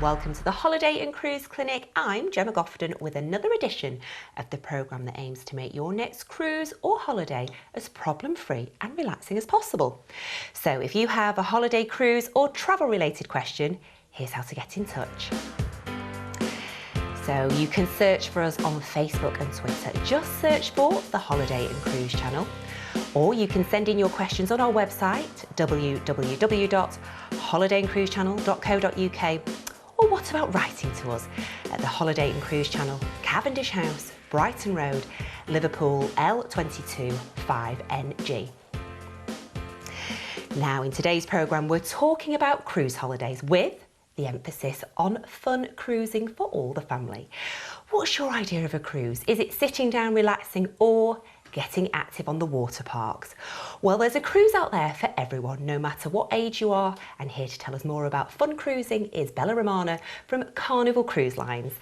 welcome to the Holiday and Cruise Clinic. I'm Jemma Gofton with another edition of the programme that aims to make your next cruise or holiday as problem-free and relaxing as possible. So if you have a holiday, cruise or travel-related question, here's how to get in touch. So you can search for us on Facebook and Twitter. Just search for the Holiday and Cruise channel. Or you can send in your questions on our website, www.holidayandcruisechannel.co.uk. Or what about writing to us at the Holiday and Cruise Channel, Cavendish House, Brighton Road, Liverpool, L22 5NG. Now, in today's programme, we're talking about cruise holidays with the emphasis on fun cruising for all the family. What's your idea of a cruise? Is it sitting down, relaxing, or getting active on the water parks? Well, there's a cruise out there for everyone, no matter what age you are, and here to tell us more about fun cruising is Bella Romano from Carnival Cruise Lines.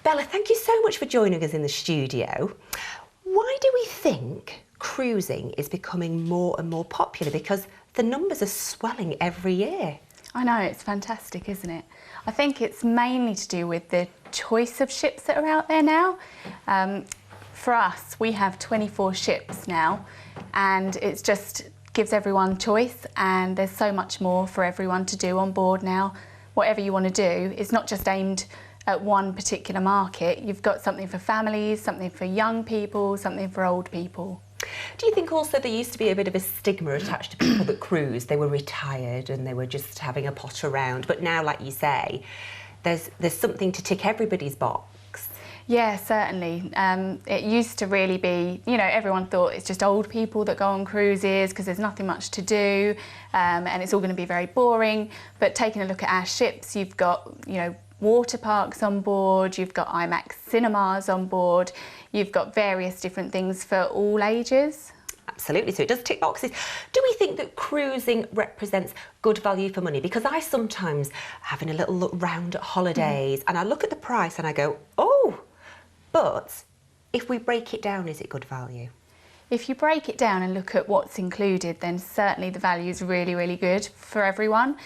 Bella, thank you so much for joining us in the studio. Why do we think cruising is becoming more and more popular? Because the numbers are swelling every year. I know, it's fantastic, isn't it? I think it's mainly to do with the choice of ships that are out there now. For us, we have 24 ships now, and it just gives everyone choice, and there's so much more for everyone to do on board now. Whatever you want to do, it's not just aimed at one particular market. You've got something for families, something for young people, something for old people. Do you think also there used to be a bit of a stigma attached to people that cruise? They were retired and they were just having a pot around, but now, like you say, there's something to tick everybody's box. Yeah, certainly. It used to really be, you know, everyone thought it's just old people that go on cruises because there's nothing much to do, and it's all going to be very boring. But taking a look at our ships, you've got, you know, water parks on board, you've got IMAX cinemas on board, you've got various different things for all ages. Absolutely, so it does tick boxes. Do we think that cruising represents good value for money? Because I sometimes, having a little look round at holidays, and I look at the price and I go, oh, but if we break it down, is it good value? If you break it down and look at what's included, then certainly the value is really, really good for everyone.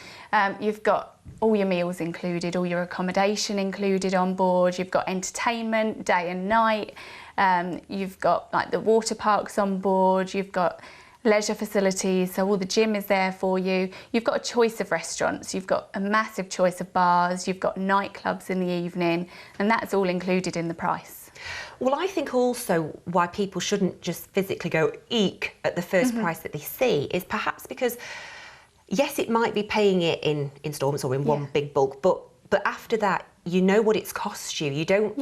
You've got all your meals included, all your accommodation included on board, you've got entertainment day and night, you've got like the water parks on board, you've got leisure facilities, so all the gym is there for you. You've got a choice of restaurants, you've got a massive choice of bars, you've got nightclubs in the evening, and that's all included in the price. Well, I think also why people shouldn't just physically go eek at the first price that they see is perhaps because, yes, it might be paying it in instalments or in one big bulk, but after that, you know what it's cost you. You don't.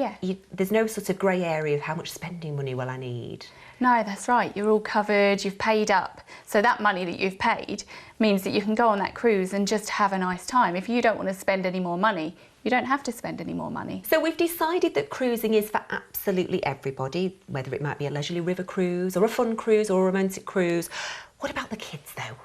There's no sort of grey area of how much spending money will I need. No, that's right. You're all covered. You've paid up, so that money that you've paid means that you can go on that cruise and just have a nice time. If you don't want to spend any more money, you don't have to spend any more money. So we've decided that cruising is for absolutely everybody, whether it might be a leisurely river cruise or a fun cruise or a romantic cruise. What about the kids though?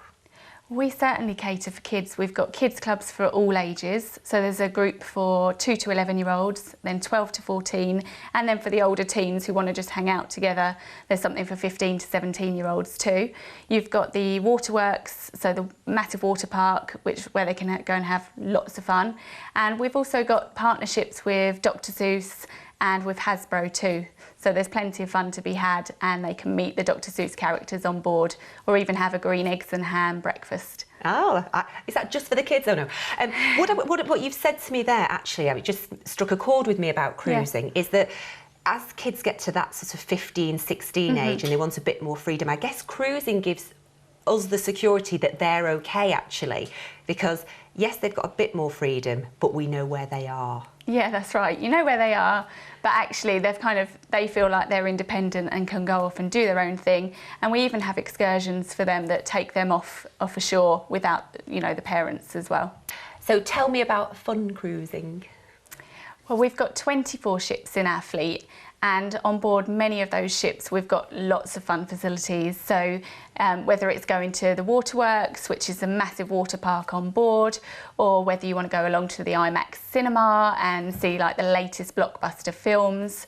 We certainly cater for kids. We've got kids clubs for all ages. So there's a group for 2 to 11-year-olds, then 12 to 14, and then for the older teens who want to just hang out together, there's something for 15 to 17-year-olds too. You've got the waterworks, so the massive water park, where they can go and have lots of fun. And we've also got partnerships with Dr. Seuss and with Hasbro too. So there's plenty of fun to be had, and they can meet the Dr. Seuss characters on board, or even have a green eggs and ham breakfast. Oh, is that just for the kids? Oh no. What you've said to me there, actually, it just struck a chord with me about cruising, is that as kids get to that sort of 15, 16 age and they want a bit more freedom, I guess cruising gives us the security that they're okay, actually, because yes, they've got a bit more freedom, but we know where they are. Yeah, that's right. You know where they are, but actually they feel like they're independent and can go off and do their own thing. And we even have excursions for them that take them off ashore without, you know, the parents as well. So tell me about fun cruising. Well, we've got 24 ships in our fleet, and on board many of those ships we've got lots of fun facilities. So whether it's going to the waterworks, which is a massive water park on board, or whether you want to go along to the IMAX cinema and see like the latest blockbuster films,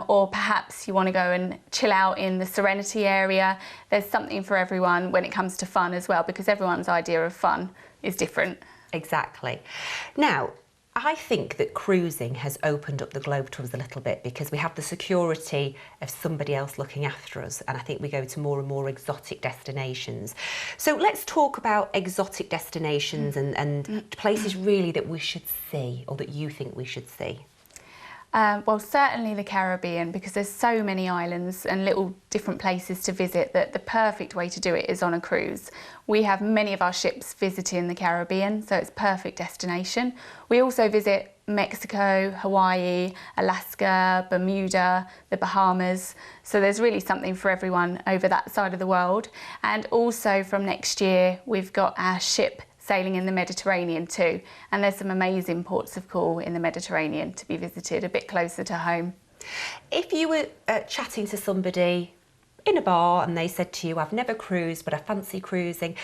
or perhaps you want to go and chill out in the Serenity area. There's something for everyone when it comes to fun as well, because everyone's idea of fun is different. Exactly. Now, I think that cruising has opened up the globe to us a little bit because we have the security of somebody else looking after us, and I think we go to more and more exotic destinations. So let's talk about exotic destinations and places really that we should see, or that you think we should see. Well, certainly the Caribbean, because there's so many islands and little different places to visit that the perfect way to do it is on a cruise. We have many of our ships visiting the Caribbean, so it's a perfect destination. We also visit Mexico, Hawaii, Alaska, Bermuda, the Bahamas. So there's really something for everyone over that side of the world. And also from next year, we've got our ship sailing in the Mediterranean too, and there's some amazing ports of call in the Mediterranean to be visited a bit closer to home. If you were chatting to somebody in a bar and they said to you, I've never cruised but I fancy cruising,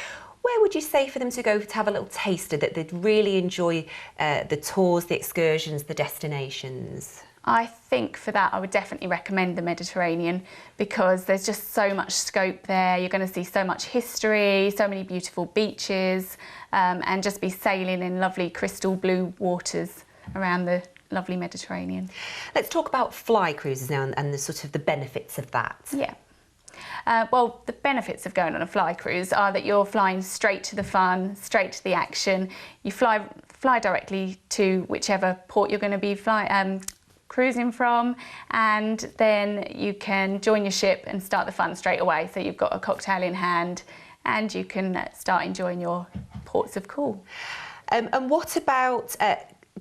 where would you say for them to go to have a little taster, that they'd really enjoy the tours, the excursions, the destinations? I think for that I would definitely recommend the Mediterranean, because there's just so much scope there. You're going to see so much history, so many beautiful beaches, and just be sailing in lovely crystal blue waters around the lovely Mediterranean. Let's talk about fly cruises now and the sort of the benefits of that. Yeah. Well, the benefits of going on a fly cruise are that you're flying straight to the fun, straight to the action. You fly directly to whichever port you're going to be cruising from, and then you can join your ship and start the fun straight away. So you've got a cocktail in hand and you can start enjoying your ports of call. And what about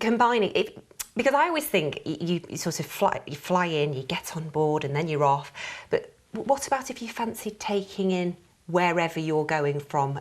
combining it? Because I always think you sort of fly in, you get on board and then you're off. But what about if you fancied taking in wherever you're going from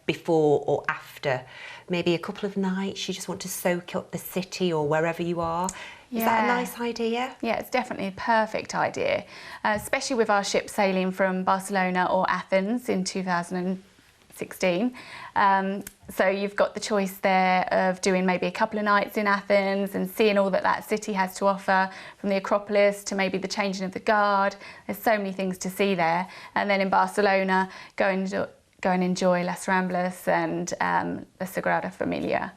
before or after? Maybe a couple of nights, you just want to soak up the city or wherever you are. Is that a nice idea? Yeah, it's definitely a perfect idea, especially with our ship sailing from Barcelona or Athens in 2016. So you've got the choice there of doing maybe a couple of nights in Athens and seeing all that that city has to offer, from the Acropolis to maybe the changing of the guard. There's so many things to see there. And then in Barcelona, go and enjoy Las Ramblas and the Sagrada Familia.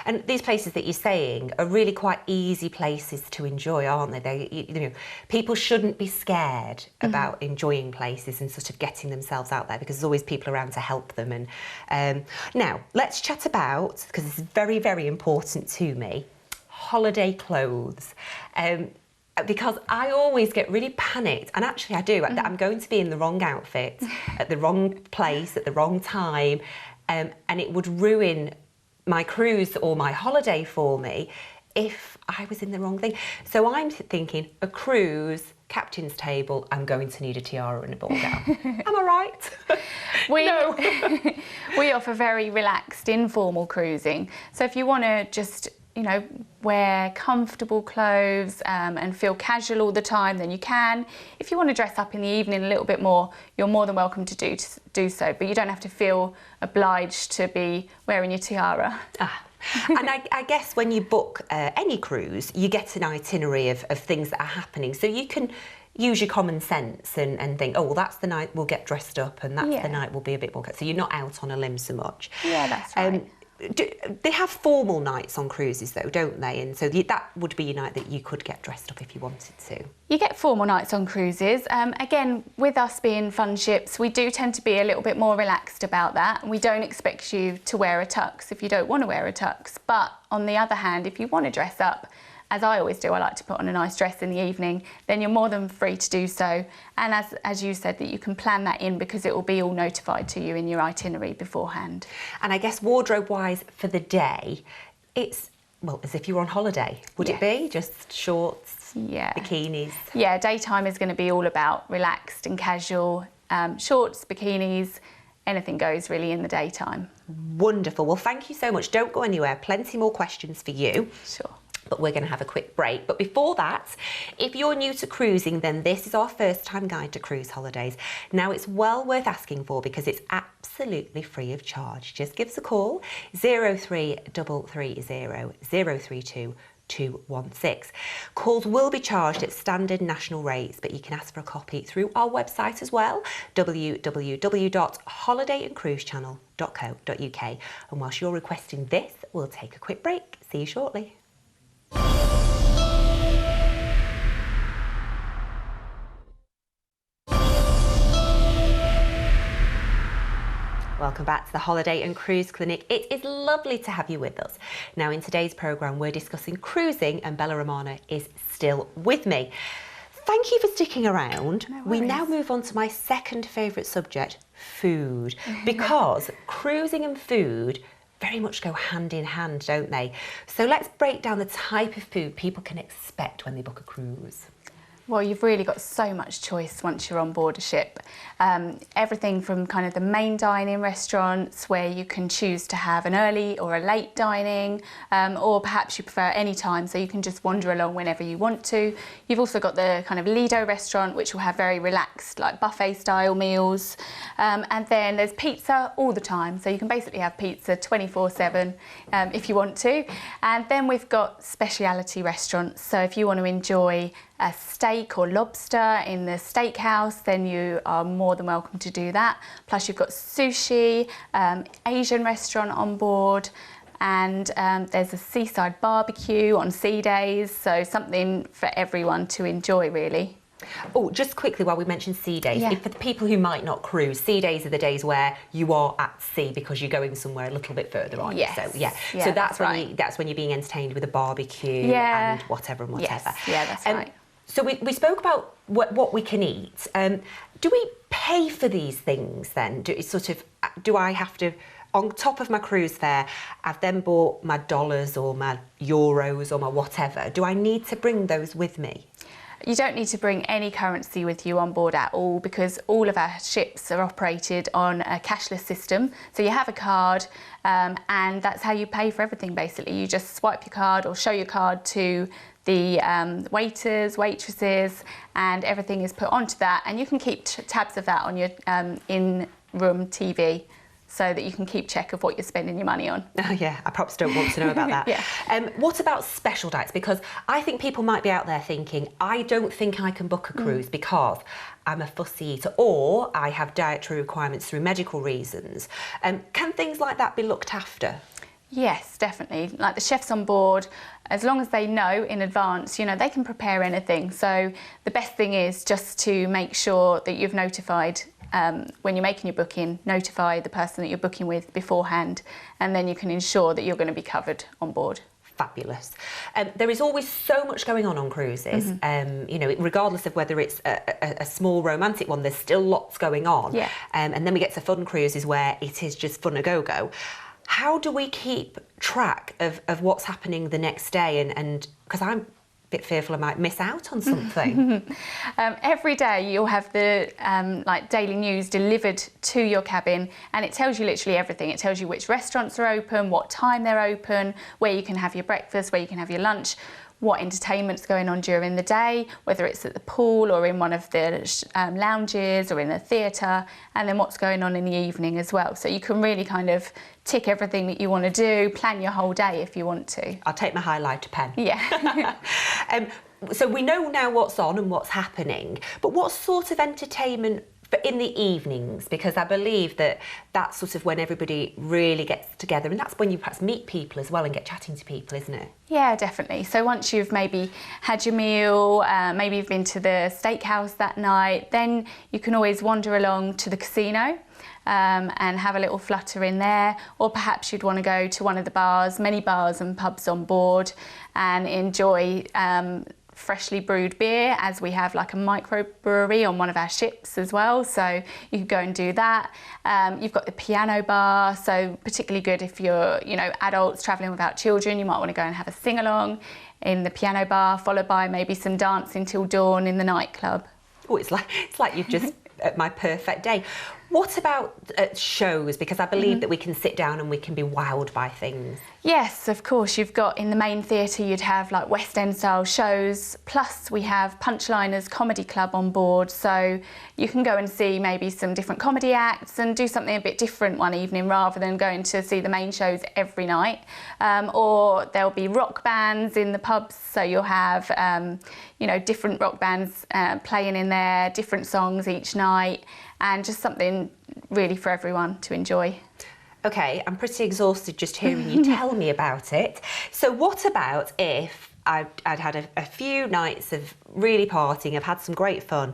And these places that you're saying are really quite easy places to enjoy, aren't they? People shouldn't be scared about enjoying places and sort of getting themselves out there, because there's always people around to help them. And now let's chat about, because this is very, very important to me, holiday clothes. Because I always get really panicked, and actually I do, that I'm going to be in the wrong outfit at the wrong place at the wrong time, and it would ruin my cruise or my holiday for me if I was in the wrong thing. So I'm thinking, a cruise, captain's table, I'm going to need a tiara and a ball gown. Am I right? We offer very relaxed, informal cruising. So if you want to just, wear comfortable clothes and feel casual all the time, then you can. If you want to dress up in the evening a little bit more, you're more than welcome to do so, but you don't have to feel obliged to be wearing your tiara. And I guess when you book any cruise, you get an itinerary of things that are happening, so you can use your common sense and think, oh, well, that's the night we'll get dressed up, and that's the night we'll be a bit more... So you're not out on a limb so much. Yeah, that's right. They have formal nights on cruises though, don't they? And so that would be a night that you could get dressed up if you wanted to. You get formal nights on cruises. Again, with us being fun ships, we do tend to be a little bit more relaxed about that. We don't expect you to wear a tux if you don't want to wear a tux. But on the other hand, if you want to dress up, as I always do, I like to put on a nice dress in the evening, then you're more than free to do so. And as you said, that you can plan that in, because it will be all notified to you in your itinerary beforehand. And I guess wardrobe-wise for the day, it's, well, as if you were on holiday, would it be? Just shorts, bikinis? Yeah, daytime is going to be all about relaxed and casual. Shorts, bikinis, anything goes really in the daytime. Wonderful. Well, thank you so much. Don't go anywhere. Plenty more questions for you. Sure. But we're going to have a quick break. But before that, if you're new to cruising, then this is our first time guide to cruise holidays. Now, it's well worth asking for because it's absolutely free of charge. Just give us a call, 03330 032 216. Calls will be charged at standard national rates, but you can ask for a copy through our website as well, www.holidayandcruisechannel.co.uk. And whilst you're requesting this, we'll take a quick break. See you shortly. Welcome back to the Holiday and Cruise Clinic. It is lovely to have you with us. Now, in today's programme, we're discussing cruising and Bella Romano is still with me. Thank you for sticking around. No we worries. now move on to my second favourite subject, food, because cruising and food very much go hand in hand, don't they? So let's break down the type of food people can expect when they book a cruise. Well, you've really got so much choice once you're on board a ship. Everything from kind of the main dining restaurants where you can choose to have an early or a late dining, or perhaps you prefer any time so you can just wander along whenever you want to. You've also got the kind of Lido restaurant, which will have very relaxed, like buffet style meals. And then there's pizza all the time. So you can basically have pizza 24/7 if you want to. And then we've got speciality restaurants. So if you want to enjoy a steak or lobster in the steakhouse, then you are more than welcome to do that. Plus you've got sushi, Asian restaurant on board, and there's a seaside barbecue on sea days, so something for everyone to enjoy really. Oh, just quickly while we mention sea days, Yeah. for the people who might not cruise, sea days are the days where you are at sea because you're going somewhere a little bit further on. Yes. So yeah, Yeah, so that's right. when you're being entertained with a barbecue Yeah. and whatever and Yes. whatever. Yeah, that's right. So we spoke about what we can eat. Do we pay for these things then? Do I have to, on top of my cruise fare, I've then bought my dollars or my euros or my whatever. Do I need to bring those with me? You don't need to bring any currency with you on board at all because all of our ships are operated on a cashless system. So you have a card and that's how you pay for everything basically. You just swipe your card or show your card to the waiters, waitresses, and everything is put onto that, and you can keep tabs of that on your in-room TV so that you can keep check of what you're spending your money on. Oh yeah, I perhaps don't want to know about that. Yeah. What about special diets? Because I think people might be out there thinking, I don't think I can book a cruise because I'm a fussy eater or I have dietary requirements through medical reasons. Can things like that be looked after? Yes, definitely. Like the chefs on board, as long as they know in advance, you know, they can prepare anything. So the best thing is just to make sure that you've notified, when you're making your booking, notify the person that you're booking with beforehand, and then you can ensure that you're going to be covered on board. Fabulous. There is always so much going on cruises. You know, regardless of whether it's a small romantic one, there's still lots going on. Yeah. And then we get to fun cruises where it is just fun a go-go. How do we keep track of what's happening the next day? And because I'm a bit fearful I might miss out on something. Every day you'll have the like daily news delivered to your cabin, and it tells you literally everything. It tells you which restaurants are open, what time they're open, where you can have your breakfast, where you can have your lunch, what entertainment's going on during the day, whether it's at the pool or in one of the lounges or in the theatre, and then what's going on in the evening as well. So you can really kind of tick everything that you want to do, plan your whole day if you want to. I'll take my highlighter pen. Yeah. So we know now what's on and what's happening, but what sort of entertainment in the evenings? Because I believe that that's sort of when everybody really gets together, and that's when you perhaps meet people as well and get chatting to people, isn't it? Yeah, definitely. So once you've maybe had your meal, maybe you've been to the steakhouse that night, then you can always wander along to the casino and have a little flutter in there, or perhaps you'd want to go to one of the bars, many bars and pubs on board, and enjoy freshly brewed beer, as we have like a microbrewery on one of our ships as well, so you could go and do that. You've got the piano bar, so particularly good if you're, you know, adults travelling without children. You might want to go and have a sing-along in the piano bar, followed by maybe some dancing till dawn in the nightclub. Oh, it's like you've just my perfect day. What about shows? Because I believe that we can sit down and we can be wowed by things. Yes, of course. You've got in the main theatre, you'd have like West End style shows, plus we have Punchliners Comedy Club on board, so you can go and see maybe some different comedy acts and do something a bit different one evening rather than going to see the main shows every night. Or there'll be rock bands in the pubs, so you'll have you know, different rock bands playing in there, different songs each night, and just something really for everyone to enjoy. Okay, I'm pretty exhausted just hearing you tell me about it. So what about if I'd had a few nights of really partying, I've had some great fun,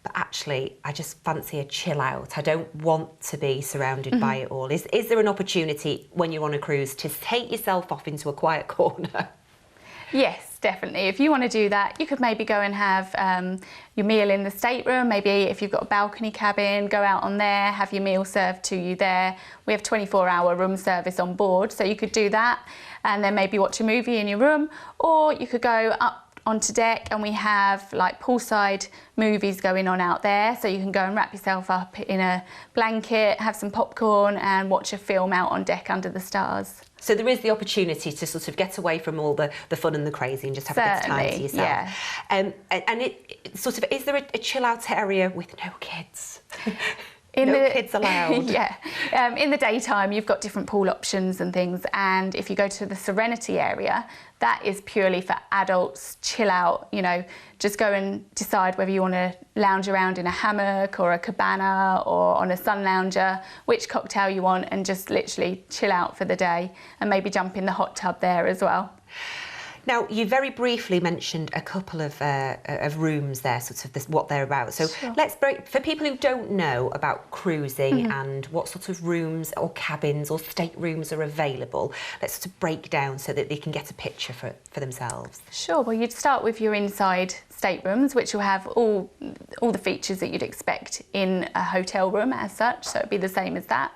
but actually I just fancy a chill out. I don't want to be surrounded by it all. Is there an opportunity when you're on a cruise to take yourself off into a quiet corner? Yes, definitely. If you want to do that, you could maybe go and have your meal in the stateroom. Maybe if you've got a balcony cabin, go out on there, have your meal served to you there. We have 24-hour room service on board, so you could do that and then maybe watch a movie in your room, or you could go up onto deck and we have like poolside movies going on out there, so you can go and wrap yourself up in a blanket, have some popcorn and watch a film out on deck under the stars. So there is the opportunity to sort of get away from all the fun and the crazy and just have a bit of time to yourself. Yeah. And it sort of, is there a chill out area with no kids? Kids allowed. Yeah. In the daytime, you've got different pool options and things. And if you go to the Serenity area, that is purely for adults, chill out, you know, just go and decide whether you want to lounge around in a hammock or a cabana or on a sun lounger, which cocktail you want, and just literally chill out for the day and maybe jump in the hot tub there as well. Now, you very briefly mentioned a couple of rooms there, sort of what they're about. So Sure. let's break, for people who don't know about cruising and what sort of rooms or cabins or staterooms are available, let's sort of break down so that they can get a picture for themselves. Sure, well you'd start with your inside staterooms, which will have all the features that you'd expect in a hotel room as such, so it'd be the same as that.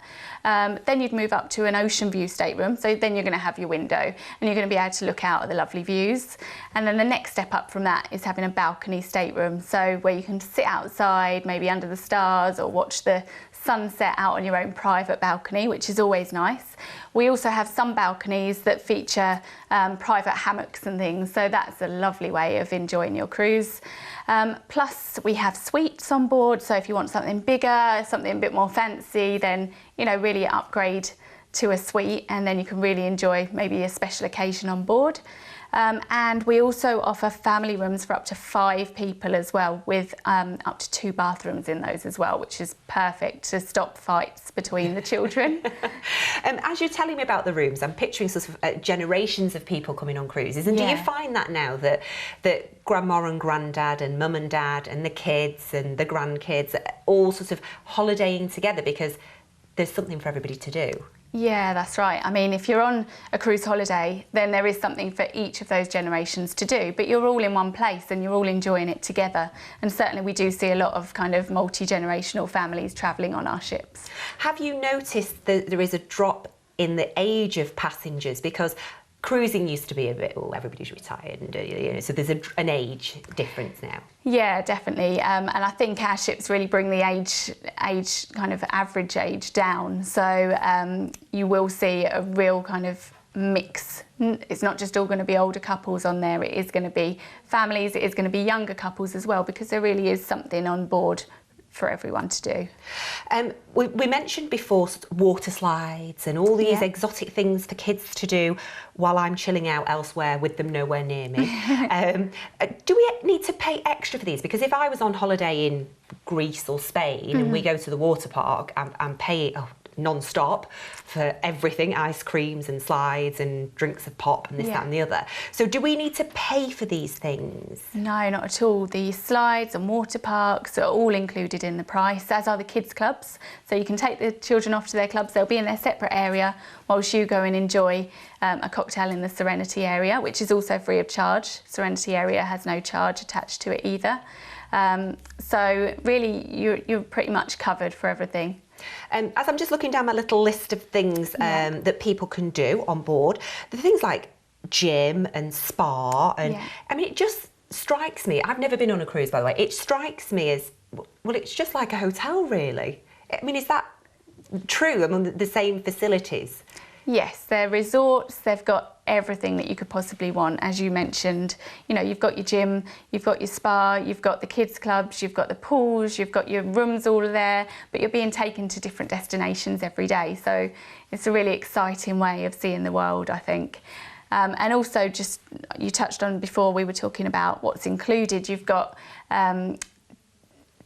Then you'd move up to an ocean view stateroom, so then you're going to have your window and you're going to be able to look out at the lovely views. And then the next step up from that is having a balcony stateroom, so where you can sit outside, maybe under the stars, or watch the sunset out on your own private balcony, which is always nice. We also have some balconies that feature private hammocks and things, so that's a lovely way of enjoying your cruise. Plus we have suites on board, so if you want something bigger, something a bit more fancy, then you know, really upgrade to a suite, and then you can really enjoy maybe a special occasion on board. And we also offer family rooms for up to 5 people as well, with up to 2 bathrooms in those as well, which is perfect to stop fights between the children. As you're telling me about the rooms, I'm picturing sort of generations of people coming on cruises. And do you find that now that grandma and granddad and mum and dad and the kids and the grandkids are all sort of holidaying together because there's something for everybody to do? Yeah, that's right. I mean, if you're on a cruise holiday, then there is something for each of those generations to do, but you're all in one place and you're all enjoying it together. And certainly we do see a lot of kind of multi-generational families travelling on our ships. Have you noticed that there is a drop in the age of passengers? Because cruising used to be a bit, oh, everybody's retired, and you know, so there's an age difference now. Yeah, definitely, and I think our ships really bring the age kind of average age down. So you will see a real kind of mix. It's not just all going to be older couples on there. It is going to be families. It is going to be younger couples as well, because there really is something on board for everyone to do. We mentioned before water slides and all these exotic things for kids to do while I'm chilling out elsewhere with them nowhere near me. Do we need to pay extra for these? Because if I was on holiday in Greece or Spain and we go to the water park and pay non-stop for everything, ice creams and slides and drinks of pop and this, that and the other. So do we need to pay for these things? No, not at all. The slides and water parks are all included in the price, as are the kids clubs. So you can take the children off to their clubs. They'll be in their separate area whilst you go and enjoy a cocktail in the Serenity area, which is also free of charge. Serenity area has no charge attached to it either. So really you're pretty much covered for everything. As I'm just looking down my little list of things that people can do on board, the things like gym and spa, and I mean, it just strikes me, I've never been on a cruise, by the way, it strikes me as, well, it's just like a hotel, really. I mean, is that true? I mean, the same facilities? Yes, they're resorts, they've got everything that you could possibly want. As you mentioned, you know, you've got your gym, you've got your spa, you've got the kids clubs, you've got the pools, you've got your rooms all there, but you're being taken to different destinations every day. So it's a really exciting way of seeing the world, I think. And also, just, you touched on before, we were talking about what's included. You've got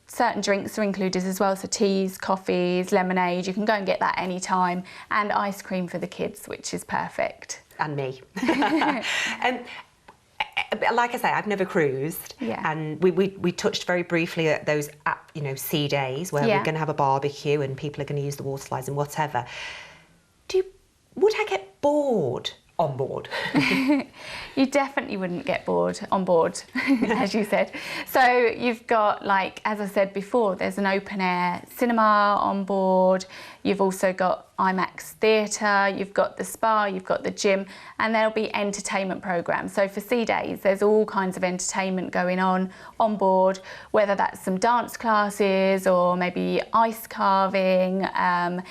certain drinks are included as well, so teas, coffees, lemonade, you can go and get that any time, and ice cream for the kids, which is perfect. And me. like I say, I've never cruised, and we touched very briefly at those, sea days where we're going to have a barbecue and people are going to use the water slides and whatever. Would I get bored on board? You definitely wouldn't get bored on board, as you said. So you've got, like, as I said before, there's an open air cinema on board. You've also got IMAX theatre, you've got the spa, you've got the gym, and there'll be entertainment programmes. So for sea days, there's all kinds of entertainment going on board, whether that's some dance classes or maybe ice carving, and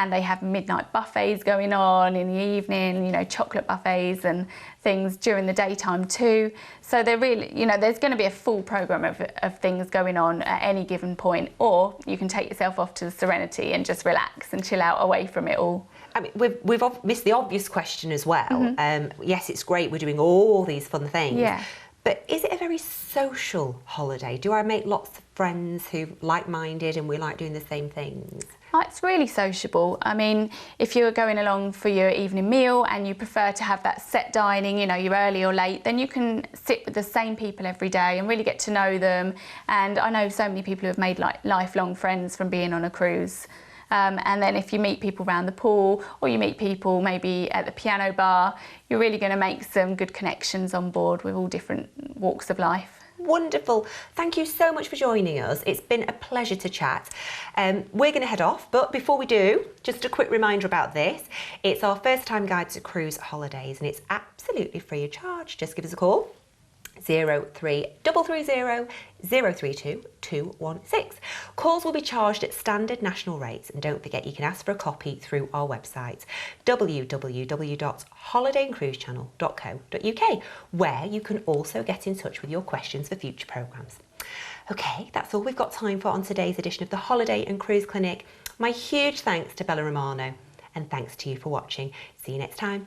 they have midnight buffets going on in the evening, chocolate buffets and things during the daytime too. So they're really, there's going to be a full programme of things going on at any given point, or you can take yourself off to the Serenity and just relax and chill out away from it all. I mean, we've missed the obvious question as well. Yes, it's great, we're doing all these fun things, but is it a very social holiday? Do I make lots of friends who like-minded and we like doing the same things? It's really sociable. I mean, if you're going along for your evening meal and you prefer to have that set dining, you're early or late, then you can sit with the same people every day and really get to know them. And I know so many people who have made lifelong friends from being on a cruise. And then if you meet people around the pool or you meet people maybe at the piano bar, you're really going to make some good connections on board with all different walks of life. Wonderful. Thank you so much for joining us. It's been a pleasure to chat. We're going to head off, but before we do, just a quick reminder about this. It's our first time guide to cruise holidays and it's absolutely free of charge. Just give us a call. 03330 032 216. Calls will be charged at standard national rates, and don't forget you can ask for a copy through our website www.holidayandcruisechannel.co.uk, where you can also get in touch with your questions for future programmes. Okay, that's all we've got time for on today's edition of the Holiday and Cruise Clinic. My huge thanks to Bella Romano, and thanks to you for watching. See you next time.